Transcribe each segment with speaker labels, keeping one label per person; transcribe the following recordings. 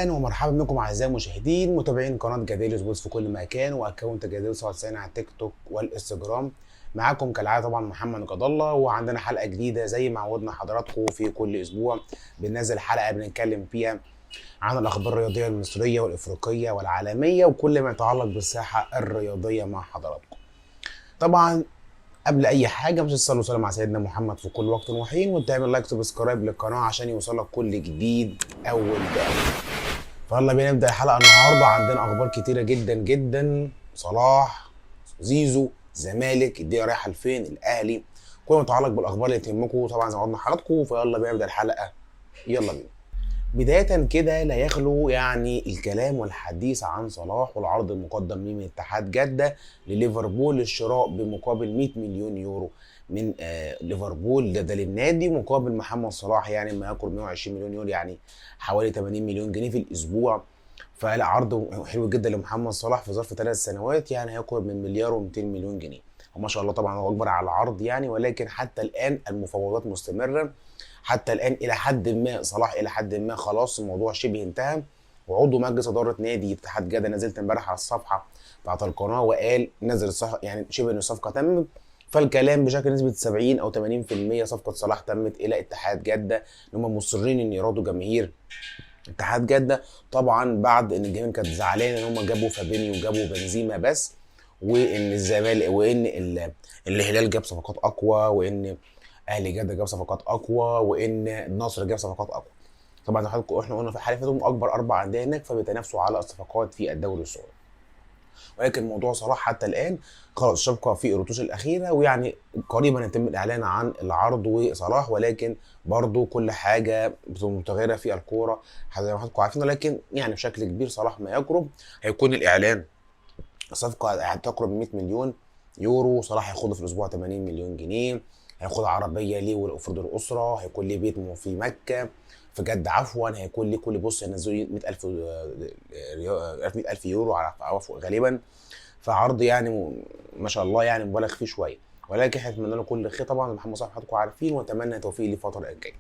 Speaker 1: اهلا ومرحبا بكم اعزائي المشاهدين متابعين قناه جديل سبورتس في كل مكان واكونت جديل 97 على التيك توك والانستجرام. معاكم كالعاده طبعا محمد جد الله، وعندنا حلقه جديده زي ما عودنا حضراتكم في كل اسبوع. بننزل حلقه بنتكلم فيها عن الاخبار الرياضيه المصريه والافريقيه والعالميه وكل ما يتعلق بالساحه الرياضيه مع حضراتكم. طبعا قبل اي حاجه مش تصلوا وسلم على سيدنا محمد في كل وقت وحين، وتعمل لايك وسبسكرايب للقناه عشان يوصلك كل جديد اول باول. فيلا بينا نبدا الحلقه. النهارده عندنا اخبار كتيره جدا جدا. صلاح، زيزو، الزمالك، الدنيا رايحه لفين، الاهلي، كل ما يتعلق بالاخبار اللي تهمكم طبعا زي ما قلنا حضراتكم. فيلا بينا نبدا الحلقه، يلا بينا. بداية كده لا يخلو يعني الكلام والحديث عن صلاح والعرض المقدم ليه من اتحاد جدة لليفربول للشراء بمقابل 100 مليون يورو من ليفربول ده للنادي، مقابل محمد صلاح يعني ما يقرب 120 مليون يورو، يعني حوالي 80 مليون جنيه في الاسبوع. فلا عرض حلو جدا لمحمد صلاح في ظرف 3 سنوات، يعني هيقرب من مليار و200 مليون جنيه. وما شاء الله طبعا هو اكبر على العرض يعني، ولكن حتى الان المفاوضات مستمره. حتى الان الى حد ما صلاح الى حد ما خلاص الموضوع شبه انتهى. وعضو مجلس اداره نادي اتحاد جده نزلت امبارح على الصفحه بتاعت القناه وقال نزل يعني شبه ان الصفقه تمت. فالكلام بشكل نسبه 70 او 80% صفقه صلاح تمت الى اتحاد جده، ان هم مصرين ان يرادوا جماهير اتحاد جده. طبعا بعد ان الجماهير كانت زعلانه ان هم جابوا فابينيو وجابوا بنزيما بس، وان الزمالك وان الهلال جاب صفقات اقوى، وان اهلي جده جاب صفقات اقوى، وان النصر جاب صفقات اقوى. طبعا حضراتكم احنا قلنا في الحاله اللي فاتت اكبر 4 انديه هناك فبيتنافسوا على الصفقات في الدوري السعودي. ولكن موضوع صلاح حتى الان خلاص الشبكه في الرتوش الاخيره، ويعني قريبا يتم الاعلان عن العرض وصلاح، ولكن برضو كل حاجه متغيره في الكوره زي ما حضراتكم عارفين. ولكن يعني بشكل كبير صلاح ما يقرب هيكون الاعلان صفقه هتقرب 100 مليون يورو. صلاح هياخده في الاسبوع 80 مليون جنيه، هياخد عربيه ليه ولافراد الاسره، هيكون ليه بيت في مكه في جده عفوا، هيكون ليه كل بص ينزلوا 100000 100000 يورو على عفوا غالبا. فعرض يعني ما شاء الله يعني مبالغ فيه شويه، ولكن احنا نتمنى له كل خير طبعا. محمد صلاح حضراتكم عارفين، ونتمنى توفيق ليه الفتره الجايه.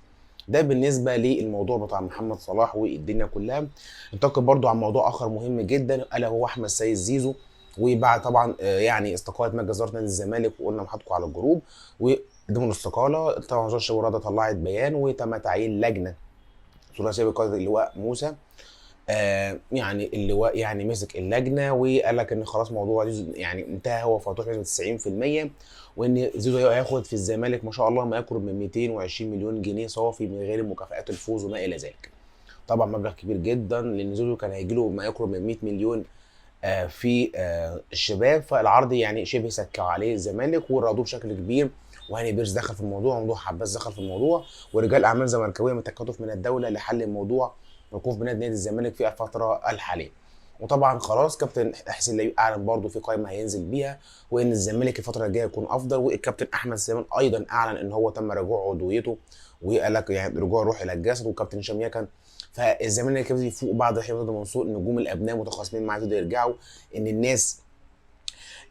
Speaker 1: ده بالنسبه للموضوع بتاع محمد صلاح والدنيا كلها. ننتقل برضو عن موضوع اخر مهم جدا الا هو احمد سيد زيزو. وبعد طبعا يعني استقاله مجلس اداره نادي الزمالك، وقلنا محطكم على الجروب وقدموا الاستقاله. طبعا وزاره الشباب والرياضه طلعت بيان وتم تعيين لجنه ثلاثيه بقياده اللواء موسى. يعني اللواء يعني مسك اللجنه وقال لك ان خلاص موضوع زيزو يعني انتهى، هو فتوح بنسبه 90%، وان زيزو هياخد في الزمالك ما شاء الله ما يقرب من 220 مليون جنيه صافي من غير مكافآت الفوز وما الى ذلك. طبعا مبلغ كبير جدا لان زيزو كان هيجي له ما يقرب من 100 مليون في الشباب. فالعرض يعني شبه سكوا عليه الزمالك ورضوه بشكل كبير، وهاني بيرس دخل في الموضوع، وممدوح عباس دخل في الموضوع، ورجال اعمال زملكاويه من تكاتف من الدوله لحل الموضوع وقوف بنادي نادي الزمالك في الفتره الحاليه. وطبعا خلاص كابتن حسين لبيب اعلن برضه في قائمه هينزل بيها، وان الزمالك الفتره الجايه يكون افضل. والكابتن احمد سليمان ايضا اعلن ان هو تم رجوع عضويته، وقال لك يعني رجوع روح الى الجسد. وكابتن هشام يكن فالزمالك يبتدي يفوق بعد حمد منصور، نجوم الابناء متخاصمين معاه يبتدوا يرجعوا، ان الناس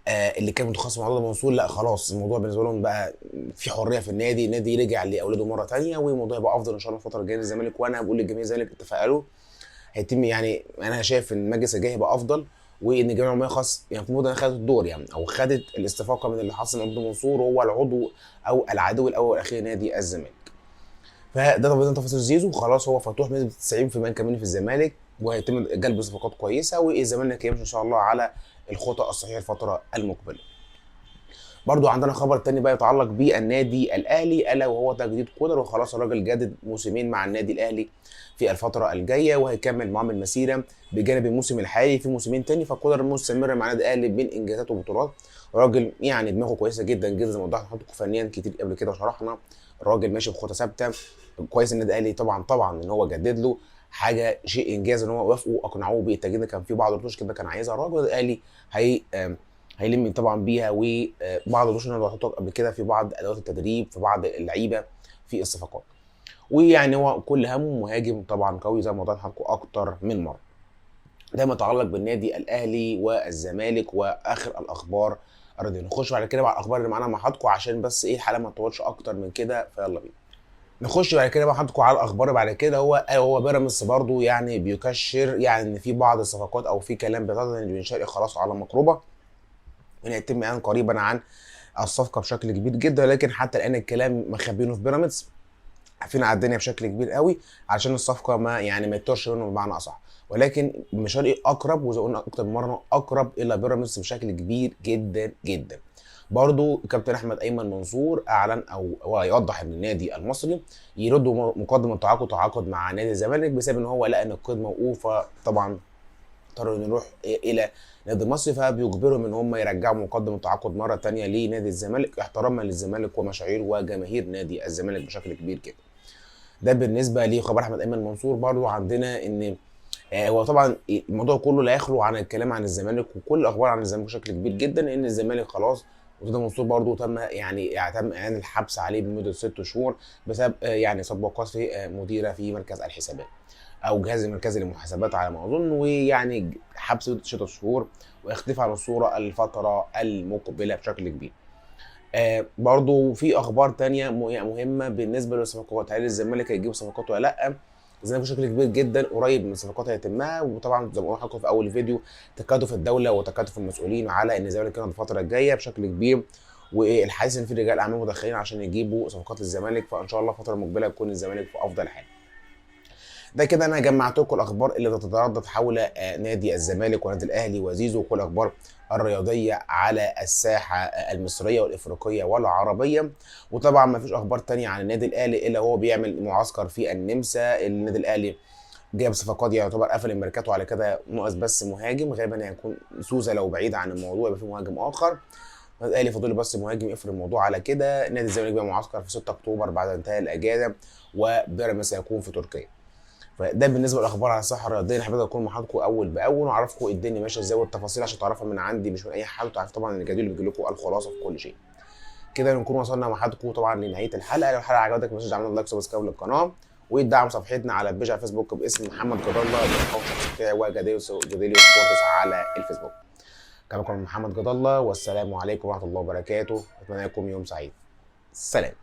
Speaker 1: اللي كانت متخصصه مع رضا منصور لا خلاص الموضوع بالنسبه لهم بقى في حريه في النادي، النادي رجع لاولاده مره ثانيه، والموضوع يبقى افضل ان شاء الله الفتره الجايه للزمالك. وانا بقول للجميع الزمالك تفائلوا، هيتم يعني انا شايف ان المجلس الجاي هيبقى افضل، وان الجمعيه العموميه خاص يعني المفروض انها خدت الدور يعني او خدت الاستفاقه من اللي حصل من رضا منصور، هو العضو او العدو الاول والاخير نادي الزمالك. فده طبعا تفاصيل زيزو خلاص هو فتوح بنسبه 90% كمان في الزمالك، وهيتم جلب صفقات كويسه، والزمالك يمشي ان شاء الله على الخطى الصحيحه الفتره المقبله. برضو عندنا خبر تاني بقى يتعلق بالنادي الاهلي الا وهو تجديد كولر، وخلاص الراجل جدد موسمين مع النادي الاهلي في الفتره الجايه، وهيكمل معاهم المسيره بجانب الموسم الحالي في موسمين تاني. فكولر مستمر مع النادي الاهلي بين انجازات وبطولات. راجل يعني دماغه كويسه جدا جدا زي ما وضحنا لكم فنيا كتير قبل كده وشرحنا. الراجل ماشي بخطى ثابته كويس. النادي الاهلي طبعا ان هو جدد له حاجه شيء انجاز ان هو وافقوا واقنعوه بالتجديد. كان في بعض الرتوش كده كان عايزها الراجل الاهلي هي هيلم طبعا بيها، وبعض الرتوش اللي انا بحطها قبل كده في بعض ادوات التدريب في بعض اللعيبه في الصفقات. ويعني هو كل همه مهاجم طبعا قوي زي ما وضحت لكم اكتر من مره. ده ما يتعلق بالنادي الاهلي والزمالك واخر الاخبار الرياضيه. نخش بعد كده على الاخبار اللي معانا مع حضراتكم عشان بس ايه الحلقه ما تطولش اكتر من كده، فيلا بينا. نخش بعد كده بقى حضراتكم على الاخبار بعد كده. هو بيراميدز برضو يعني بيكشر يعني ان في بعض الصفقات او في كلام بيتعرض ان بن شرقي خلاص على مقربه ان يتم اعلان قريبا عن الصفقه بشكل كبير جدا، لكن حتى الان الكلام مخبينه في بيراميدز، عارفين على الدنيا بشكل كبير قوي علشان الصفقه ما يتوهش منه بمعنى اصح. ولكن بن شرقي اقرب، وزي ما قلنا اكتر من مره، اقرب الى بيراميدز بشكل كبير جدا جدا. برضو الكابتن احمد ايمن منصور اعلن او يوضح ان النادي المصري يرد مقدم تعاقد مع نادي الزمالك بسبب ان هو لقى ان القيد موقوفه. طبعا اضطروا انه يروح الى نادي مصري، فبيجبرهم ان هم يرجعوا مقدم التعاقد مره ثانيه لنادي الزمالك احتراما للزمالك ومشاعير وجماهير نادي الزمالك بشكل كبير جدا. ده بالنسبه لخبر احمد ايمن منصور. برضو عندنا ان هو طبعا الموضوع كله لا يخلو عن الكلام عن الزمالك وكل الاخبار عن الزمالك بشكل كبير جدا، ان الزمالك خلاص مرتضى منصور برضو تم تم اعلان الحبس عليه لمده 6 شهور بسبب يعني سبقات في مديره في مركز الحسابات او جهاز المركزي للمحاسبات على ما اظن، ويعني حبس لمده 6 شهور واختفاء عن الصوره الفتره المقبله بشكل كبير. برضو في اخبار تانية مهمه بالنسبه للصفقات. هل الزمالك هيجيب صفقات ولا لا؟ الزمالك بشكل كبير جدا قريب من الصفقات هيتمها، وطبعا زي ما قلنا لكم في اول فيديو تكاتف الدوله وتكاتف المسؤولين على ان الزمالك كان الفتره الجايه بشكل كبير، والحديث ان في رجال اعمال مدخلين عشان يجيبوا صفقات للزمالك، فان شاء الله الفتره المقبله يكون الزمالك في افضل حال. ده كده انا جمعت لكم الاخبار اللي تتردد حول نادي الزمالك ونادي الاهلي وزيزو وكل الاخبار الرياضيه على الساحه المصريه والافريقيه والعربيه. وطبعا ما فيش اخبار تانية عن النادي الاهلي الا هو بيعمل معسكر في النمسا. النادي الاهلي جاب صفقات يعتبر قفل الميركاتو على كده، ناقص بس مهاجم، غالبا هيكون سوزا لو بعيد عن الموضوع يبقى في مهاجم اخر. النادي الاهلي فاضل بس مهاجم يقفل الموضوع على كده. نادي الزمالك بقى معسكر في 6 اكتوبر بعد انتهاء الاجازه، وبيراميدز هيكون في تركيا. فده بالنسبه للاخبار على الصحه الرياضيه. انا حابب اكون مع حضراتكم اول باول واعرفكم الدنيا ماشيه ازاي والتفاصيل عشان تعرفها من عندي مش من اي حد، وتعرف طبعا ان الجدول بيجي لكم الخلاصه في كل شيء. كده نكون وصلنا مع حضراتكم طبعا لنهايه الحلقه. لو الحلقه عجبتك ما تنساش تعمل لايك وسبسكرايب للقناه، ويدعم صفحتنا على البيج على الفيسبوك باسم محمد جد الله، الاكونت الشخصي بتاعي وجديليو سبورتس على الفيسبوك. كان معكم محمد جد الله، والسلام عليكم ورحمه الله وبركاته. اتمنى لكم يوم سعيد. سلام.